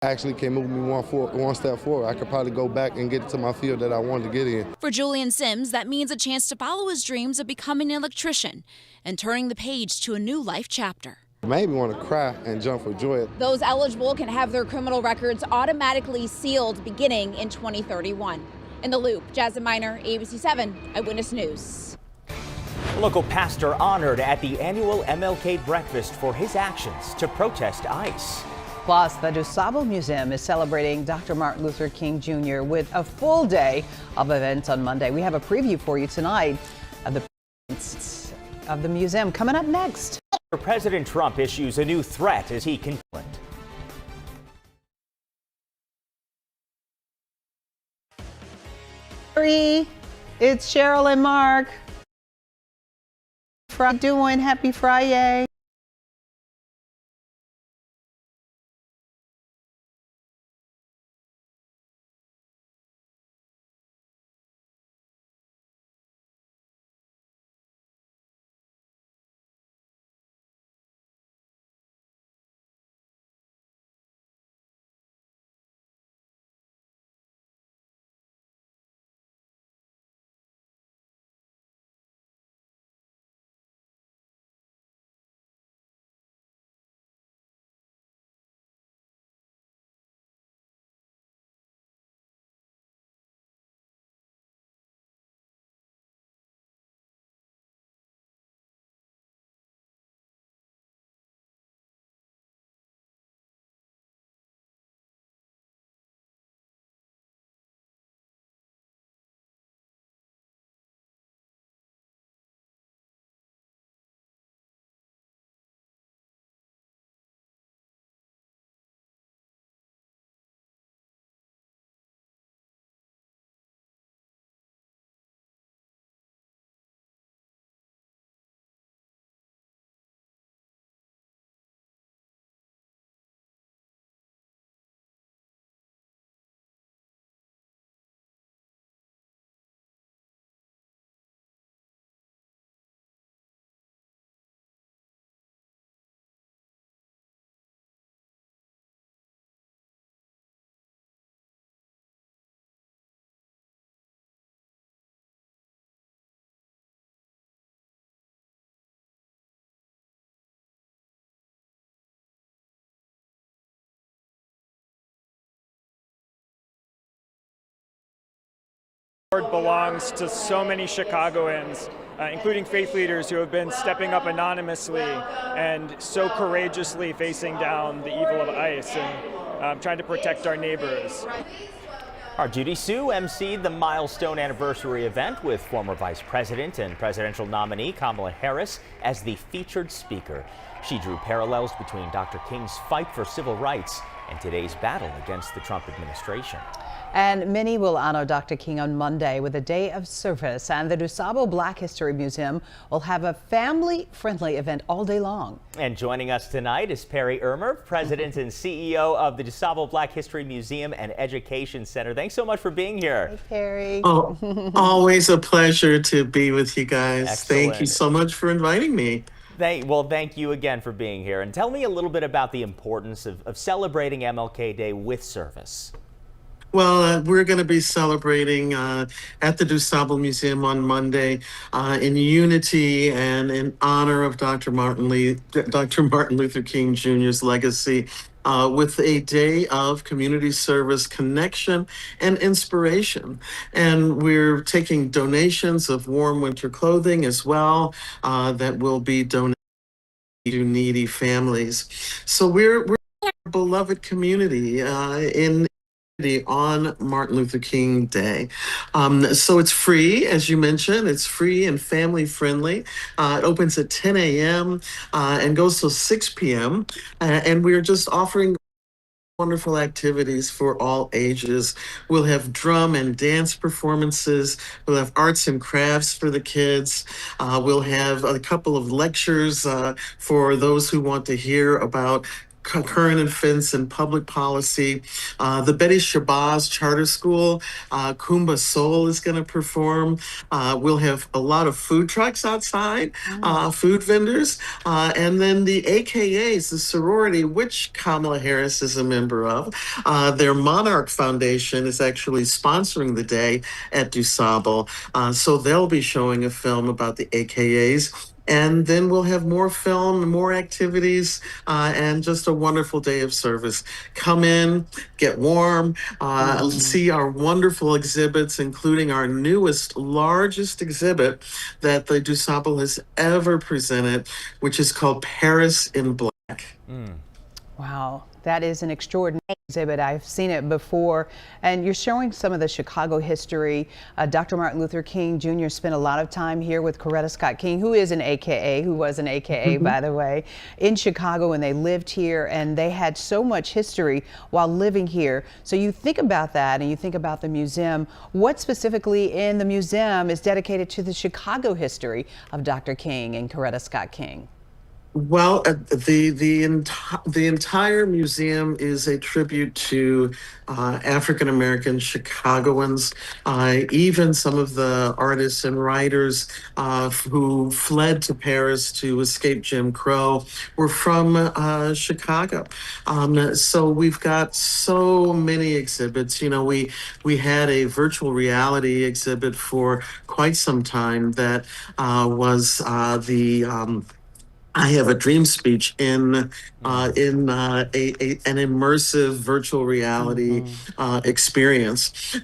Actually can move me one step forward. I could probably go back and get to my field that I wanted to get in. For Julian Sims, that means a chance to follow his dreams of becoming an electrician and turning the page to a new life chapter. Made me want to cry and jump for joy. Those eligible can have their criminal records automatically sealed beginning in 2031. In the Loop, Jasmine Miner, ABC 7 Eyewitness News. A local pastor honored at the annual MLK breakfast for his actions to protest ICE. Plus, the DuSable Museum is celebrating Dr. Martin Luther King Jr. with a full day of events on Monday. We have a preview for you tonight of the museum coming up next. President Trump issues a new threat as he continues. It's Cheryl and Mark. Happy Friday. Belongs to so many Chicagoans, including faith leaders who have been stepping up anonymously and so courageously facing down the evil of ICE and trying to protect our neighbors. Our Judy Sue emceed the milestone anniversary event with former Vice President and presidential nominee Kamala Harris as the featured speaker. She drew parallels between Dr. King's fight for civil rights and today's battle against the Trump administration. And many will honor Dr. King on Monday with a day of service, and the DuSable Black History Museum will have a family-friendly event all day long. And joining us tonight is Perry Ermer, President and CEO of the DuSable Black History Museum and Education Center. Thanks so much for being here. Hey, Perry. Oh, always a pleasure to be with you guys. Excellent. Thank you so much for inviting me. Well, thank you again for being here. And tell me a little bit about the importance of celebrating MLK Day with service. Well, we're going to be celebrating at the DuSable Museum on Monday in unity and in honor of Dr. Martin Luther King Jr.'s legacy with a day of community service, connection, and inspiration. And we're taking donations of warm winter clothing as well that will be donated to needy families. So we're a beloved community on Martin Luther King Day. So it's free, as you mentioned. It's free and family friendly. It opens at 10 a.m. And goes till 6 p.m. And we're just offering wonderful activities for all ages. We'll have drum and dance performances. We'll have arts and crafts for the kids. We'll have a couple of lectures for those who want to hear about current events in public policy. The Betty Shabazz Charter School, Kumba Soul is going to perform. We'll have a lot of food trucks outside, food vendors, and then the AKAs, the sorority, which Kamala Harris is a member of. Their Monarch Foundation is actually sponsoring the day at DuSable. So they'll be showing a film about the AKAs. And then we'll have more film, more activities, and just a wonderful day of service. Come in, get warm, see our wonderful exhibits, including our newest, largest exhibit that the DuSable has ever presented, which is called Paris in Black. Wow, that is an extraordinary exhibit. I've seen it before, and you're showing some of the Chicago history. Dr. Martin Luther King Jr. spent a lot of time here with Coretta Scott King, who is an AKA, who was an AKA, by the way, in Chicago, and they lived here, and they had so much history while living here. So you think about that, and you think about the museum. What specifically in the museum is dedicated to the Chicago history of Dr. King and Coretta Scott King? Well, the entire museum is a tribute to African American Chicagoans. Even some of the artists and writers who fled to Paris to escape Jim Crow were from Chicago. So we've got so many exhibits. You know, we had a virtual reality exhibit for quite some time that was the I have a dream speech in an immersive virtual reality experience.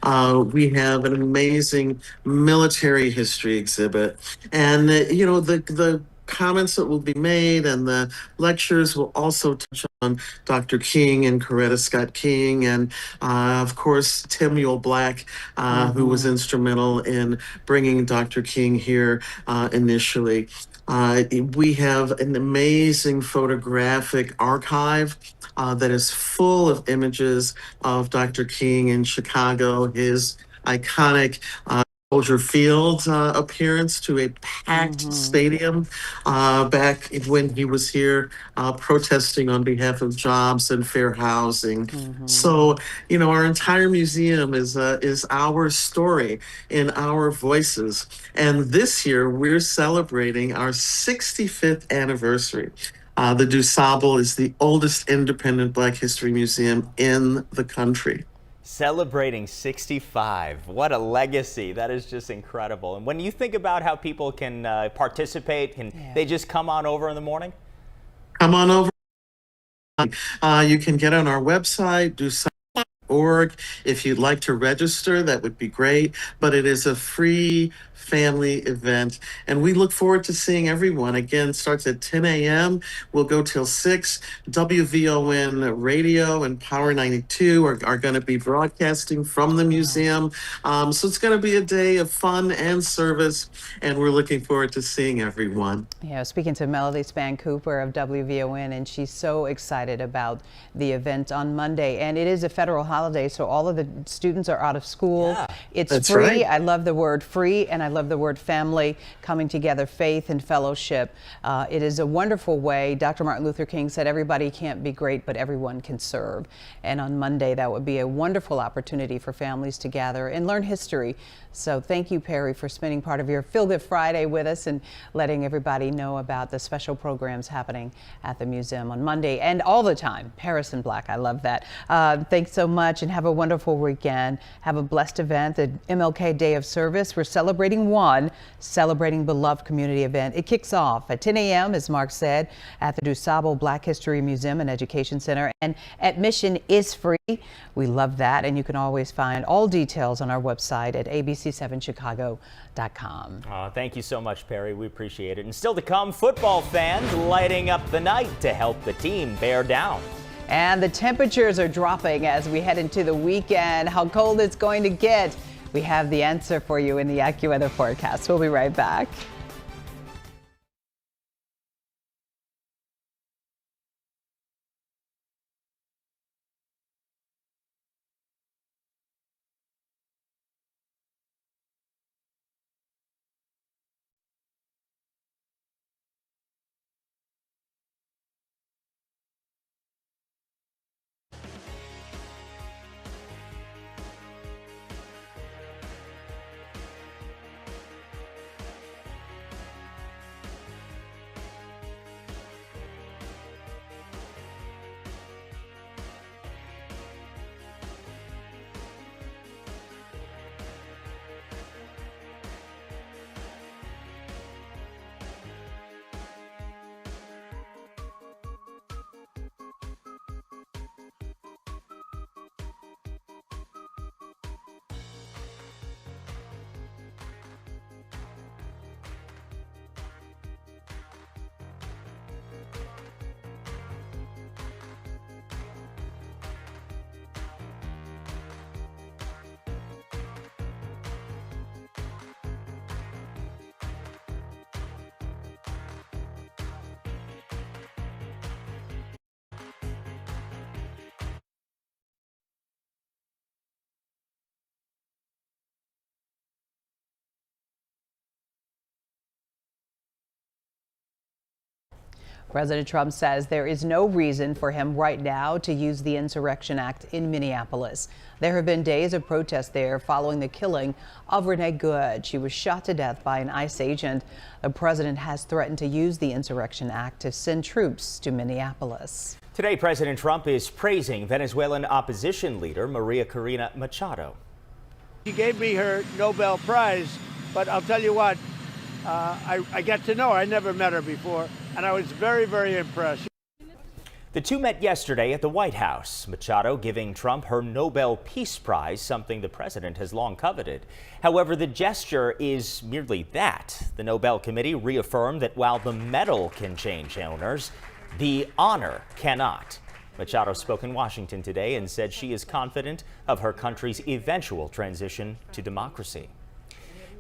We have an amazing military history exhibit, and the comments that will be made and the lectures will also touch on Dr. King and Coretta Scott King, and of course Timuel Black, who was instrumental in bringing Dr. King here initially. We have an amazing photographic archive that is full of images of Dr. King in Chicago, his iconic Soldier Field appearance to a packed stadium back when he was here protesting on behalf of jobs and fair housing. So, you know, our entire museum is our story in our voices. And this year we're celebrating our 65th anniversary. The DuSable is the oldest independent Black History museum in the country. Celebrating 65. What a legacy. That is just incredible. And when you think about how people can participate, can they just come on over in the morning? Come on over. You can get on our website, DuSable.org. If you'd like to register, that would be great. But it is a free family event, and we look forward to seeing everyone. Again, starts at 10 a.m. We'll go till 6. WVON Radio and Power 92 are going to be broadcasting from the museum. So it's going to be a day of fun and service, and we're looking forward to seeing everyone. Yeah, speaking to Melody Span Cooper of WVON, and she's so excited about the event on Monday. And it is a federal holiday, so all of the students are out of school. Yeah, it's free. Right. I love the word free, and I love the word family, coming together, faith and fellowship. It is a wonderful way. Dr. Martin Luther King said everybody can't be great, but everyone can serve. And on Monday, that would be a wonderful opportunity for families to gather and learn history. So thank you, Perry, for spending part of your Feel Good Friday with us and letting everybody know about the special programs happening at the museum on Monday and all the time. Paris in Black, I love that. Thanks so much, and have a wonderful weekend. Have a blessed event, the MLK Day of Service. We're celebrating Celebrating Beloved community event. It kicks off at 10 a.m., as Mark said, at the DuSable Black History Museum and Education Center, and admission is free. We love that, and you can always find all details on our website at abc7chicago.com. Thank you so much, Perry. We appreciate it. And still to come, football fans lighting up the night to help the team bear down. And the temperatures are dropping as we head into the weekend. How cold it's going to get, we have the answer for you in the AccuWeather forecast. We'll be right back. President Trump says there is no reason for him right now to use the Insurrection Act in Minneapolis. There have been days of protest there following the killing of Renee Good. She was shot to death by an ICE agent. The president has threatened to use the Insurrection Act to send troops to Minneapolis. Today, President Trump is praising Venezuelan opposition leader Maria Corina Machado. She gave me her Nobel Prize, but I'll tell you what, I got to know her. I never met her before, and I was very, very impressed. The two met yesterday at the White House, Machado giving Trump her Nobel Peace Prize, something the president has long coveted. However, the gesture is merely that. The Nobel Committee reaffirmed that while the medal can change owners, the honor cannot. Machado spoke in Washington today and said she is confident of her country's eventual transition to democracy.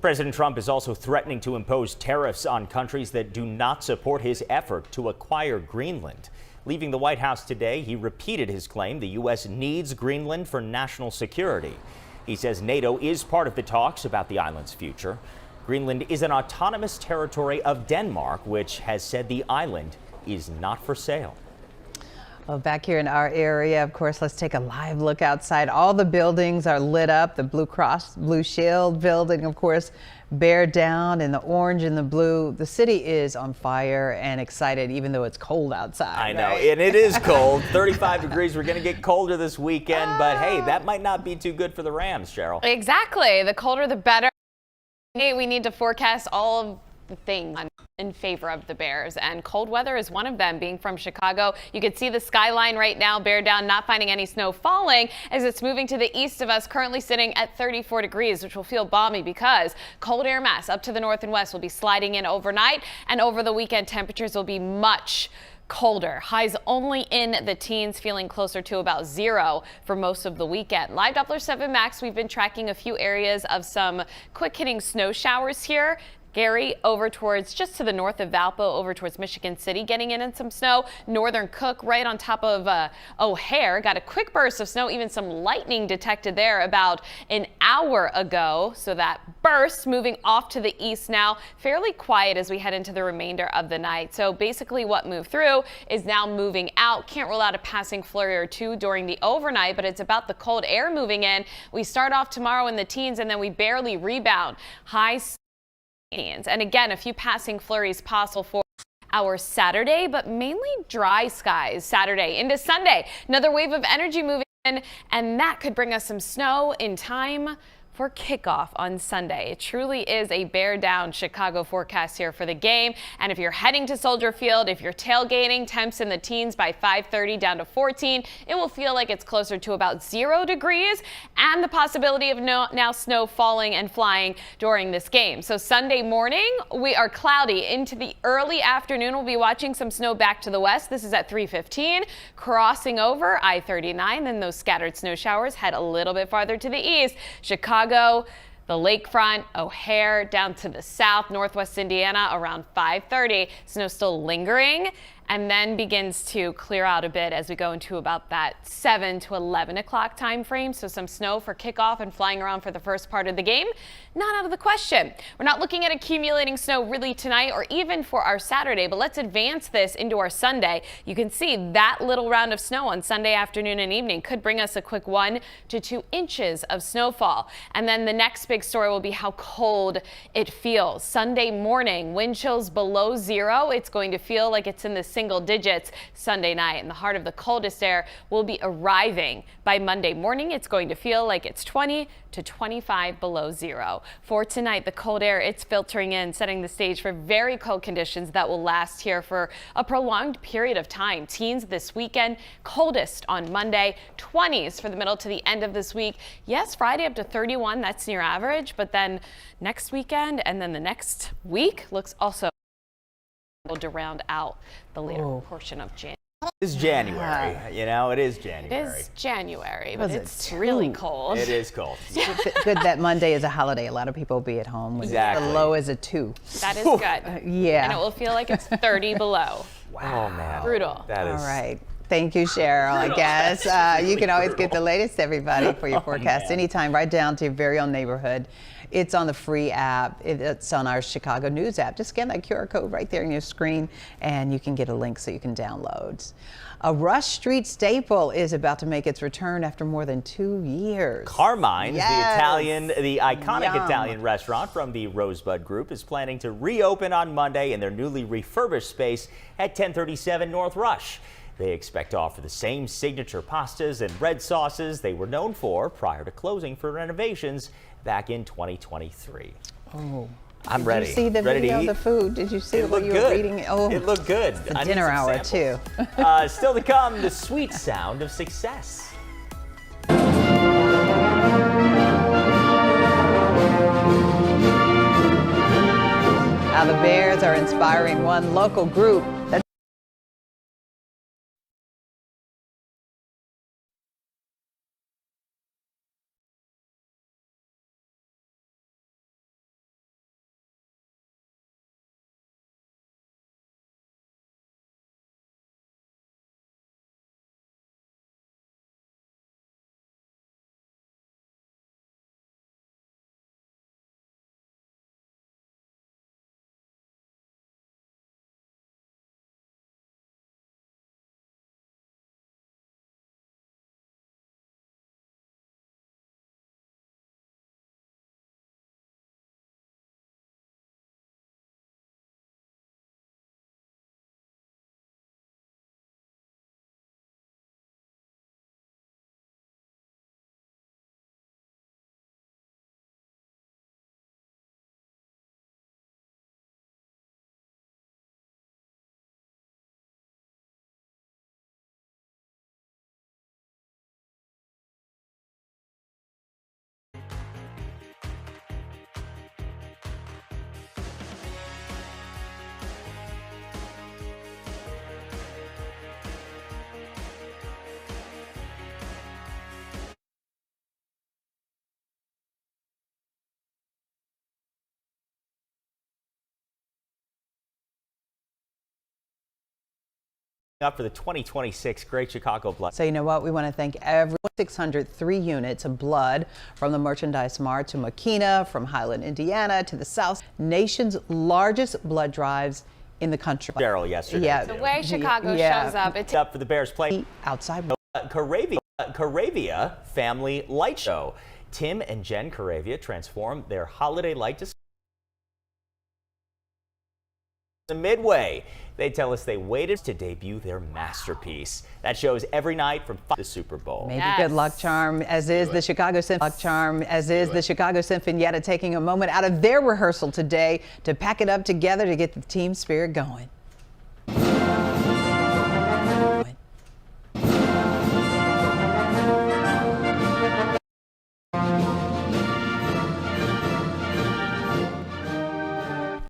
President Trump is also threatening to impose tariffs on countries that do not support his effort to acquire Greenland. Leaving the White House today, he repeated his claim the U.S. needs Greenland for national security. He says NATO is part of the talks about the island's future. Greenland is an autonomous territory of Denmark, which has said the island is not for sale. Well, back here in our area, of course, let's take a live look outside. All the buildings are lit up. The Blue Cross Blue Shield building, of course, bear down in the orange and the blue. The city is on fire and excited, even though it's cold outside. I know, right? and it is cold. 35 degrees. We're going to get colder this weekend, but hey, that might not be too good for the Rams, Cheryl. Exactly. The colder, the better. Hey, we need to forecast all of the things in favor of the Bears, and cold weather is one of them. Being from Chicago, you can see the skyline right now, bear down, not finding any snow falling as it's moving to the east of us, currently sitting at 34 degrees, which will feel balmy because cold air mass up to the north and west will be sliding in overnight, and over the weekend temperatures will be much colder. Highs only in the teens, feeling closer to about 0 for most of the weekend. Live Doppler 7 Max, we've been tracking a few areas of some quick hitting snow showers here. Gary over towards just to the north of Valpo, over towards Michigan City, getting in some snow. Northern Cook right on top of O'Hare got a quick burst of snow, even some lightning detected there about an hour ago. So that burst moving off to the east now, fairly quiet as we head into the remainder of the night. So basically what moved through is now moving out. Can't rule out a passing flurry or two during the overnight, but it's about the cold air moving in. We start off tomorrow in the teens and then we barely rebound. Highs. And again, a few passing flurries possible for our Saturday, but mainly dry skies Saturday into Sunday. Another wave of energy moving in, and that could bring us some snow in time for kickoff on Sunday. It truly is a bear down Chicago forecast here for the game. And if you're heading to Soldier Field, if you're tailgating, temps in the teens by 5:30 down to 14, it will feel like it's closer to about 0 degrees and the possibility of now snow falling and flying during this game. So Sunday morning, we are cloudy into the early afternoon. We'll be watching some snow back to the west. This is at 3:15, crossing over I-39. Then those scattered snow showers head a little bit farther to the east. Chicago, the lakefront, O'Hare, down to the south, northwest Indiana around 5:30. Snow still lingering and then begins to clear out a bit as we go into about that 7 to 11 o'clock time frame. So some snow for kickoff and flying around for the first part of the game. Not out of the question. We're not looking at accumulating snow really tonight or even for our Saturday, but let's advance this into our Sunday. You can see that little round of snow on Sunday afternoon and evening could bring us a quick 1 to 2 inches of snowfall. And then the next big story will be how cold it feels. Sunday morning, wind chills below 0. It's going to feel like it's in the single digits Sunday night, and the heart of the coldest air will be arriving by Monday morning. It's going to feel like it's 20 to 25 below 0. For tonight, the cold air, it's filtering in, setting the stage for very cold conditions that will last here for a prolonged period of time. Teens this weekend, coldest on Monday, 20s for the middle to the end of this week. Yes, Friday up to 31, that's near average, but then next weekend and then the next week looks also to round out the later portion of January. It's January, you know, it is January. It is January, but it's really cold. It is cold. Good that Monday is a holiday. A lot of people will be at home. Exactly. The low is a 2. That is good. Yeah. And it will feel like it's 30 below. Wow, man. Brutal. That is all right. Thank you, Cheryl. I guess you can always get the latest, everybody, for your forecast anytime, right down to your very own neighborhood. It's on the free app. It's on our Chicago News app. Just scan that QR code right there on your screen, and you can get a link so you can download. A Rush Street staple is about to make its return after more than 2 years. Carmine, the iconic Yum. Italian restaurant from the Rosebud Group, is planning to reopen on Monday in their newly refurbished space at 1037 North Rush. They expect to offer the same signature pastas and red sauces they were known for prior to closing for renovations back in 2023. Oh. I'm ready. Did you see the video of the food? Did you see what you were reading? Oh, it looked good. It's the dinner hour, too. Still to come, the sweet sound of success. Now the Bears are inspiring one local group that Up for the 2026 Great Chicago Blood. So you know what? We want to thank every 603 units of blood from the Merchandise Mart to Makina, from Highland, Indiana to the South. Nation's largest blood drives in the country. Daryl yesterday. Yeah. The way Chicago shows up. It's up for the Bears play outside. Caravia Family Light Show. Tim and Jen Caravia transformed their holiday light display. The Midway. They tell us they waited to debut their masterpiece. That shows every night from the Super Bowl. Maybe good luck charm, as is the Chicago Sinfonietta, taking a moment out of their rehearsal today to pack it up together to get the team spirit going.